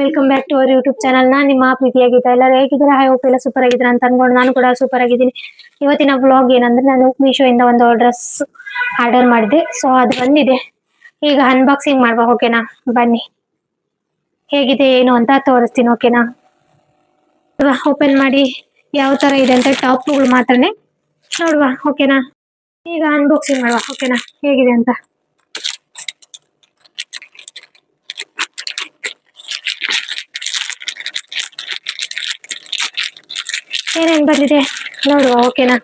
Welcome back to our YouTube channel. ನಾನು ನಿಮ್ಮ ಪ್ರೀತಿಯಾಗಿದ್ದ ಎಲ್ಲರೂ ಹೇಗಿದ್ದೀರಾ? ಐ ಹೋಪ್ ಎಲ್ಲ ಸೂಪರ್ ಆಗಿದ್ದೀರಾ ಅಂತ ಅನ್ಕೊಂಡು ನಾನು ಕೂಡ ಸೂಪರ್ ಆಗಿದ್ದೀನಿ. ಇವತ್ತಿನ ವ್ಲಾಗ್ ಏನಂದ್ರೆ, ನಾನು ಮೀಶೋ ಇಂದ ಒಂದು ಡ್ರೆಸ್ ಆರ್ಡರ್ ಮಾಡಿದೆ. ಸೊ ಅದು ಬಂದಿದೆ, ಈಗ ಅನ್ಬಾಕ್ಸಿಂಗ್ ಮಾಡುವ. ಓಕೆನಾ, ಬನ್ನಿ ಹೇಗಿದೆ ಏನು ಅಂತ ತೋರಿಸ್ತೀನಿ. ಓಕೆನಾ, ಓಪನ್ ಮಾಡಿ ಯಾವ ತರ ಇದೆ ಅಂತ ಟಾಪ್ಗಳು ಮಾತ್ರನೇ ನೋಡುವ. ಓಕೆನಾ, ಈಗ ಅನ್ಬಾಕ್ಸಿಂಗ್ ಮಾಡುವ. ಓಕೆನಾ, ಹೇಗಿದೆ ಅಂತ. ಏನೇನು ಬಂದಿದೆ ನೋಡುವ. ಓಕೆನಾ,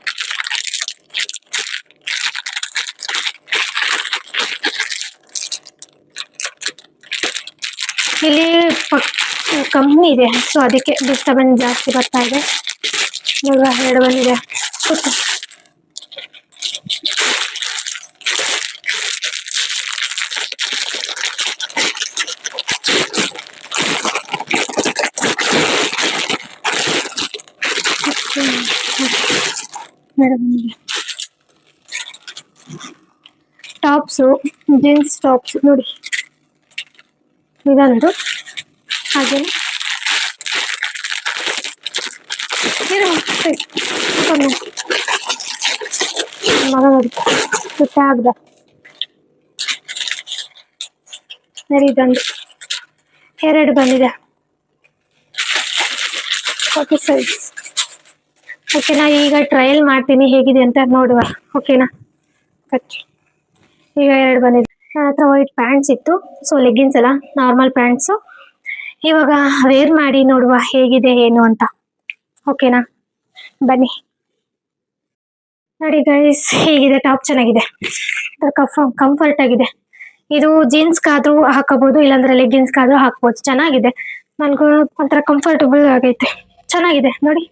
ಇಲ್ಲಿ ಕಮ್ಮಿ ಇದೆ, ಸೊ ಅದಕ್ಕೆ ಡಿಸ್ಟರ್ಬೆನ್ಸ್ ಜಾಸ್ತಿ ಬರ್ತಾ ಇದೆ. ನೋಡುವ, 2 ಬಂದಿದೆ. ಟಾಪ್ಸು, ಜೀನ್ಸ್ ಟಾಪ್ಸ್ ನೋಡಿ, ಇದೊಂದು. ಹಾಗೆ ಮಗ ನೋಡಿ ಸುತ್ತ ಆಗ್ದ ಸರಿ. ಇದೊಂದು 2 ಬಂದಿದೆ, 40 ಸೈಜ್. ಓಕೆನಾ, ಈಗ ಟ್ರಯಲ್ ಮಾಡ್ತೀನಿ ಹೇಗಿದೆ ಅಂತ ನೋಡುವ. ಓಕೆನಾ, ಈಗ 2 ಬಂದಿದೆ. ನನ್ನ ಹತ್ರ ವೈಟ್ ಪ್ಯಾಂಟ್ಸ್ ಇತ್ತು, ಸೊ ಲೆಗ್ಗಿನ್ಸ್ ಅಲ್ಲ, ನಾರ್ಮಲ್ ಪ್ಯಾಂಟ್ಸು. ಇವಾಗ ವೇರ್ ಮಾಡಿ ನೋಡುವ ಹೇಗಿದೆ ಏನು ಅಂತ. ಓಕೆನಾ, ಬನ್ನಿ ನೋಡಿ ಗೈಸ್, ಹೇಗಿದೆ ಟಾಪ್. ಚೆನ್ನಾಗಿದೆ, ಕಂಫರ್ಟ್ ಆಗಿದೆ. ಇದು ಜೀನ್ಸ್ಗಾದ್ರೂ ಹಾಕೋಬಹುದು, ಇಲ್ಲಾಂದ್ರೆ ಲೆಗ್ಗಿನ್ಸ್ಗಾದ್ರೂ ಹಾಕ್ಬೋದು. ಚೆನ್ನಾಗಿದೆ, ನನ್ಗೂ ಒಂಥರ ಕಂಫರ್ಟಬಲ್ ಆಗೈತೆ. ಚೆನ್ನಾಗಿದೆ ನೋಡಿ,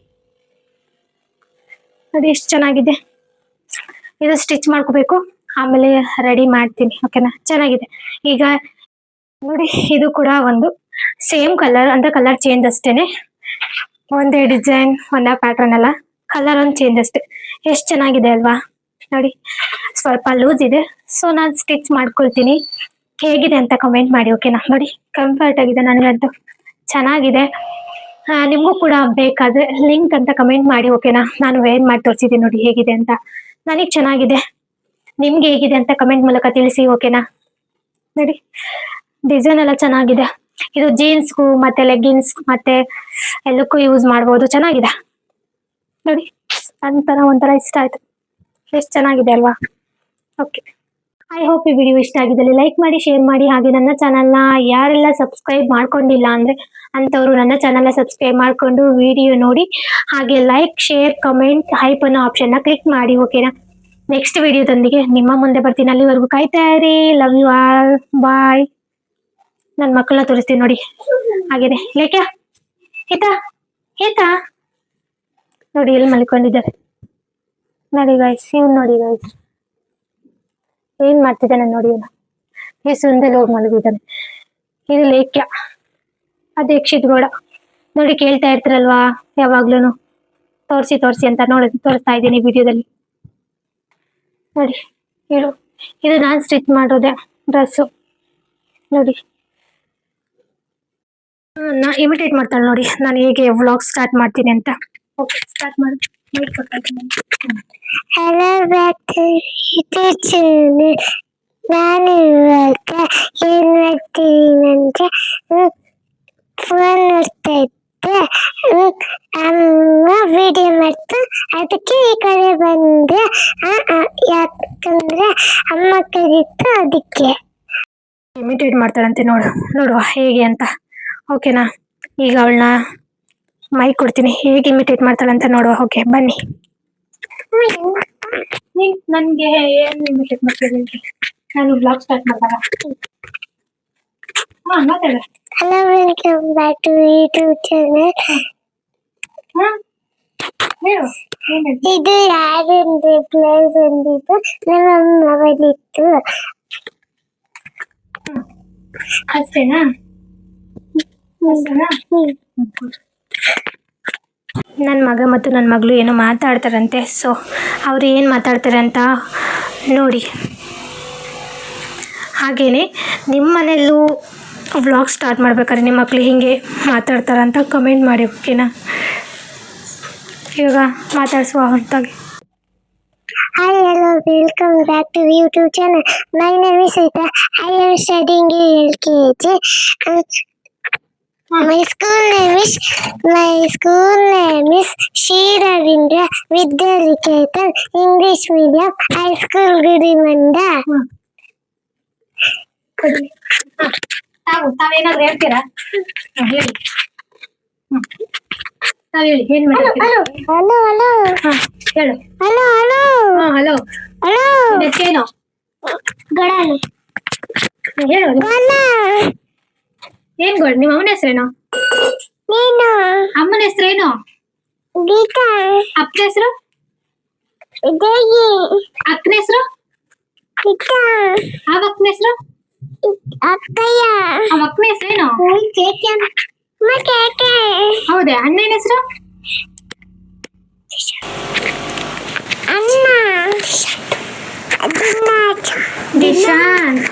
ನೋಡಿ ಎಷ್ಟು ಚೆನ್ನಾಗಿದೆ. ಇದು ಸ್ಟಿಚ್ ಮಾಡ್ಕೋಬೇಕು, ಆಮೇಲೆ ರೆಡಿ ಮಾಡ್ತೀನಿ. ಓಕೆನಾ, ಚೆನ್ನಾಗಿದೆ. ಈಗ ನೋಡಿ, ಇದು ಕೂಡ ಒಂದು ಸೇಮ್ ಕಲರ್, ಅಂದ್ರೆ ಕಲರ್ ಚೇಂಜ್ ಅಷ್ಟೇನೆ. ಒಂದೇ ಡಿಸೈನ್, ಒಂದೇ ಪ್ಯಾಟರ್ನ್ ಅಲ್ಲ, ಕಲರ್ ಒಂದು ಚೇಂಜ್ ಅಷ್ಟೇ. ಎಷ್ಟು ಚೆನ್ನಾಗಿದೆ ಅಲ್ವಾ? ನೋಡಿ, ಸ್ವಲ್ಪ ಲೂಸ್ ಇದೆ, ಸೊ ನಾನು ಸ್ಟಿಚ್ ಮಾಡ್ಕೊಳ್ತೀನಿ. ಹೇಗಿದೆ ಅಂತ ಕಮೆಂಟ್ ಮಾಡಿ. ಓಕೆನಾ, ನೋಡಿ ಕಂಫರ್ಟ್ ಆಗಿದೆ, ನನಗಂತೂ ಚೆನ್ನಾಗಿದೆ. ನಿಮಗೂ ಕೂಡ ಬೇಕಾದ್ರೆ ಲಿಂಕ್ ಅಂತ ಕಮೆಂಟ್ ಮಾಡಿ. ಓಕೆನಾ, ನಾನು ವೇರ್ ಮಾಡಿ ತೋರಿಸಿದ್ದೀನಿ ನೋಡಿ ಹೇಗಿದೆ ಅಂತ. ನನಗೆ ಚೆನ್ನಾಗಿದೆ, ನಿಮ್ಗೆ ಹೇಗಿದೆ ಅಂತ ಕಮೆಂಟ್ ಮೂಲಕ ತಿಳಿಸಿ. ಓಕೆನಾ, ನೋಡಿ ಡಿಸೈನ್ ಎಲ್ಲ ಚೆನ್ನಾಗಿದೆ. ಇದು ಜೀನ್ಸ್ಗೂ ಮತ್ತೆ ಲೆಗ್ಗಿನ್ಸ್ ಮತ್ತೆ ಎಲ್ಲಕ್ಕೂ ಯೂಸ್ ಮಾಡ್ಬೋದು. ಚೆನ್ನಾಗಿದೆ ನೋಡಿ, ಒಂಥರ ಇಷ್ಟ ಆಯ್ತು. ಎಷ್ಟು ಚೆನ್ನಾಗಿದೆ ಅಲ್ವಾ? ಓಕೆ, ಐ ಹೋಪ್ ಈ ವಿಡಿಯೋ ಇಷ್ಟ ಆಗಿದ್ದಲ್ಲಿ ಲೈಕ್ ಮಾಡಿ, ಶೇರ್ ಮಾಡಿ. ಹಾಗೆ ನನ್ನ ಚಾನಲ್ನ ಯಾರೆಲ್ಲ ಸಬ್ಸ್ಕ್ರೈಬ್ ಮಾಡ್ಕೊಂಡಿಲ್ಲ ಅಂದ್ರೆ ಅಂತವರು ನನ್ನ ಚಾನಲ್ನ ಸಬ್ಸ್ಕ್ರೈಬ್ ಮಾಡ್ಕೊಂಡು ವಿಡಿಯೋ ನೋಡಿ. ಹಾಗೆ ಲೈಕ್, ಶೇರ್, ಕಮೆಂಟ್, ಹೈಪ್ ಅನ್ನೋ ಆಪ್ಷನ್ನ ಕ್ಲಿಕ್ ಮಾಡಿ. ಓಕೆನಾ, ನೆಕ್ಸ್ಟ್ ವಿಡಿಯೋದೊಂದಿಗೆ ನಿಮ್ಮ ಮುಂದೆ ಬರ್ತೀನಿ. ಅಲ್ಲಿವರೆಗೂ ಕಾಯ್ತಾ ಇರಿ. ಲವ್ ಯು ಆಲ್, ಬಾಯ್. ನನ್ನ ಮಕ್ಕಳನ್ನ ತೋರಿಸ್ತೀನಿ ನೋಡಿ. ಹಾಗೇನೆ ಲೇಖ್ಯ ಏತಾ ನೋಡಿ, ಎಲ್ಲಿ ಮಲ್ಕೊಂಡಿದ್ದಾರೆ ನೋಡಿ ಗೈಸ್. ಇವ್ನು ನೋಡಿ ಗೈಸ್, ಏನ್ ಮಾಡ್ತಿದ್ದಾನೆ ನೋಡಿ. ಈ ಸುಂದಲ್ಲಿ ಹೋಗಿ ಮಲಗಿದ್ದಾನೆ. ಇದು ಲೇಖ್ಯ, ಅದು ಯಕ್ಷಿತ್ ಗೌಡ ನೋಡಿ. ಕೇಳ್ತಾ ಇರ್ತೀರಲ್ವಾ ಯಾವಾಗ್ಲೂ ತೋರಿಸಿ ಅಂತ. ತೋರಿಸ್ತಾ ಇದ್ದೀನಿ ವಿಡಿಯೋದಲ್ಲಿ ನೋಡಿ. ಇದು ನಾನು ಸ್ಟಿಚ್ ಮಾಡೋದೆ ಡ್ರೆಸ್ಸು ನೋಡಿ. ನಾ ಇಮಿಟೇಟ್ ಮಾಡ್ತಾಳೆ ನೋಡಿ ನಾನು ಹೇಗೆ ವ್ಲಾಗ್ ಸ್ಟಾರ್ಟ್ ಮಾಡ್ತೀನಿ ಅಂತ. ಓಕೆ, ಸ್ಟಾರ್ಟ್ ಮಾಡಿ. ಹಲೋ, ನಾನು ಇವಾಗ ಏನ್ ಮಾಡ್ತೀನಿ ಅಂದ್ರೆ ಫೋನ್ ನೋಡ್ತಾ ಇದ್ದೆ. ಅಮ್ಮ ವಿಡಿಯೋ ಮಾಡ್ತಾ, ಅದಕ್ಕೆ ಈ ಕಡೆ ಬಂದೆ. ಯಾಕಂದ್ರೆ ಅಮ್ಮ ಕರೀತು, ಅದಕ್ಕೆ. ಇಮಿಟೇಟ್ ಮಾಡ್ತಾಳಂತೆ ನೋಡುವ ಹೇಗೆ ಅಂತ. ಓಕೆನಾ, ಈಗ ಅವಳನ್ನ ಮೈಕ್ ಕೊಡ್ತೀನಿ, ಹೇಗೆ ಇಮಿಟೇಟ್ ಮಾಡ್ತಾಳಂತ ನೋಡುವ. ಓಕೆ, ಬನ್ನಿ. ನನ್ಗೆ ಏನ್ ಇಮಿಟೇಟ್ ಮಾಡ್ತೀನಿ, ನಾನು ಬ್ಲಾಗ್ ಸ್ಟಾರ್ಟ್ ಮಾಡಿದಾಗ. ಮಾತಾಡ. Hello, welcome back to YouTube channel. ಹೇಳು ಏನಿದೆ? ಇದು ಯಾರಿಂದ ಪ್ಲೇಸ್ ಅಂದಿದ್ದು ನಮ್ಮ ಅವರಿತ್ತು. ಅಷ್ಟೇನಾ? ಅಷ್ಟೇನಾ? ನನ್ನ ಮಗ ಮತ್ತು ನನ್ನ ಮಗಳು ಏನೋ ಮಾತಾಡ್ತಾರಂತೆ. ಸೊ ಅವ್ರು ಏನು ಮಾತಾಡ್ತಾರೆ ಅಂತ ನೋಡಿ. ಹಾಗೆಯೇ ನಿಮ್ಮ ಮನೆಯಲ್ಲೂ ವ್ಲಾಗ್ ಸ್ಟಾರ್ಟ್ ಮಾಡ್ಬೇಕಾದ್ರೆ ನಿಮ್ಮ ಮಕ್ಕಳು ಹೀಗೆ ಮಾತಾಡ್ತಾರಂತ ಕಮೆಂಟ್ ಮಾಡಿ, ಓಕೆನಾ? ಇವಾಗ ಮಾತಾಡಿಸುವ ಹೊರತಾಗಿ. Hi, hello, welcome back to YouTube channel. My name is Sita. I am studying in LKG. My school name is Shri Ravindra Vidyaniketan English Medium High School Gudimanda. ತಾವೇನಾದ್ರು ಹೇಳ್ತೀರಾ? ಹೇಳಿ. ತಾವ್ ಹೇಳಿ, ಏನ್ ಮಾಡ್ತೀರಾ? Hello, hello. ಹೇಳು. Hello, hello. ಹಲೋ. Hello. ಇದಕ್ಕೇನು? Godani. ಹೇಳು. Gana. ಏನ್ ಗೋಡ್? ನಿಮ್ಮ ಅಮ್ಮನ ಹೆಸರೇನು? Nino. ಅಮ್ಮನ ಹೆಸರೇನು? Gita. ಅಪ್ಪನ ಹೆಸರು? Deyi. ಅಕ್ಕನ ಹೆಸರು? Gita. ಆ ಅಕ್ಕನ ಹೆಸರು? Akkaya. ಆ ಅಕ್ಕನ ಹೆಸರೇನು? Keke. Ma keke. ಹೌದೇ? ಅಣ್ಣನ ಹೆಸರು? Anna. ದಿಶಾಂತ್.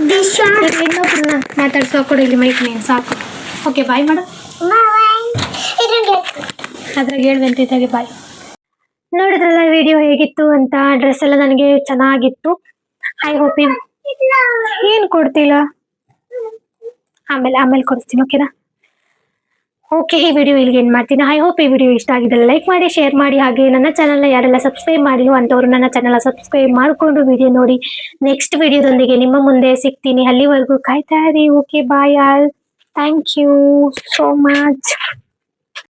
ಇನ್ನೊಬ್ರನ್ನ ಮಾತಾಡ್ಸೋ ಕೊಡು ಇಲ್ಲಿ ಮೈಕ್ ನೀನು ಸಾಕು. ಓಕೆ, ಬಾಯ್ ಮಾಡು. ಅದ್ರಾಗ ಹೇಳ್ಬಂತ ಇದ್ದಾಗೆ ಬಾಯ್. ನೋಡಿದ್ರಲ್ಲ ವಿಡಿಯೋ ಹೇಗಿತ್ತು ಅಂತ. ಡ್ರೆಸ್ ಎಲ್ಲ ನನಗೆ ಚೆನ್ನಾಗಿತ್ತು. ಐ ಹೋಪ್ ಏನು ಕೊಡ್ತಿಲ್ಲ, ಆಮೇಲೆ ಕೊಡ್ತೀನಿ, ಓಕೆನಾ? ಓಕೆ, ಈ ವಿಡಿಯೋ ಇಲ್ಲಿಗೆ ಏನು ಮಾಡ್ತೀನಿ. ಐ ಹೋಪ್ ಈ ವಿಡಿಯೋ ಇಷ್ಟ ಆಗಿದೆ. ಲೈಕ್ ಮಾಡಿ, ಶೇರ್ ಮಾಡಿ. ಹಾಗೆ ನನ್ನ ಚಾನಲ್ನ ಯಾರೆಲ್ಲ ಸಬ್ಸ್ಕ್ರೈಬ್ ಮಾಡಿಲ್ಲ ಅಂಥವ್ರು ನನ್ನ ಚಾನಲ್ ಸಬ್ಸ್ಕ್ರೈಬ್ ಮಾಡಿಕೊಂಡು ವಿಡಿಯೋ ನೋಡಿ. ನೆಕ್ಸ್ಟ್ ವಿಡಿಯೋದೊಂದಿಗೆ ನಿಮ್ಮ ಮುಂದೆ ಸಿಗ್ತೀನಿ. ಅಲ್ಲಿವರೆಗೂ ಕಾಯ್ತಾ ಇರಿ. Okay, bye all. Thank you so much.